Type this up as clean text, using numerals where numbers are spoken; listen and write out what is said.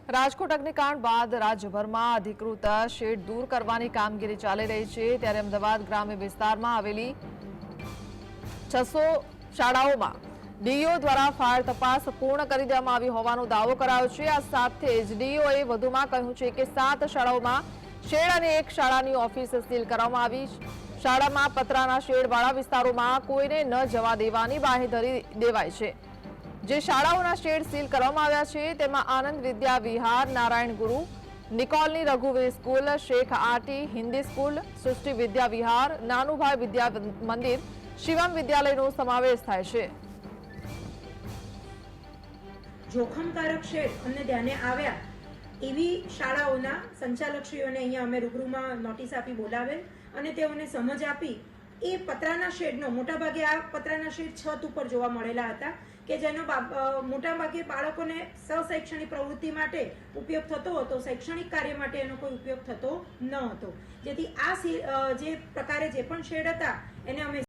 રાજકોટ અગ્નિકાંડ બાદ રાજ્યભરમાં અધિકૃત શેડ દૂર કરવાની કામગીરી ચાલી રહી છે, ત્યારે અમદાવાદ ગ્રામ્ય વિસ્તારમાં આવેલી 600 શાળાઓમાં ડીઈઓ દ્વારા ફાયર તપાસ પૂર્ણ કરી દેવામાં આવી હોવાનો દાવો કરાયો છે। આ સાથે જ ડીઈઓએ વધુમાં કહ્યું છે કે 7 શાળાઓમાં શેડ અને 1 શાળાની ઓફિસ સીલ કરવામાં આવી। શાળામાં પતરાના શેડવાળા વિસ્તારોમાં કોઈને ન જવા દેવાની બાંહેધરી દેવાઈ છે। જે શાળાઓના શેડ સીલ કરવામાં આવ્યા છે તેમાં આનંદ વિદ્યા વિહાર, નારાયણ ગુરુ, નિકોલની રઘુવીર સ્કૂલ, શેખ આટી હિન્દી સ્કૂલ, સૃષ્ટિ વિદ્યા વિહાર, નાનુભાઈ વિદ્યા મંદિર, શિવમ વિદ્યાલયનો સમાવેશ થાય છે। જોખમકારક શેડ અમને ધ્યાને આવ્યા એવી શાળાઓના સંચાલકશ્રીઓને અહીંયા અમે રૂબરૂમાં નોટિસ આપી બોલાવેલ અને તેઓને સમજ આપી એ પતરાના શેડનો મોટાભાગે આ પતરાના શેડ છત ઉપર જોવા મળેલા હતા કે જેનો મોટાભાગે બાળકોને સહશૈક્ષણિક પ્રવૃત્તિ માટે ઉપયોગ થતો હતો, શૈક્ષણિક કાર્ય માટે એનો કોઈ ઉપયોગ થતો ન હતો, જેથી આ જે પ્રકારે જે પણ શેડ હતા એને અમે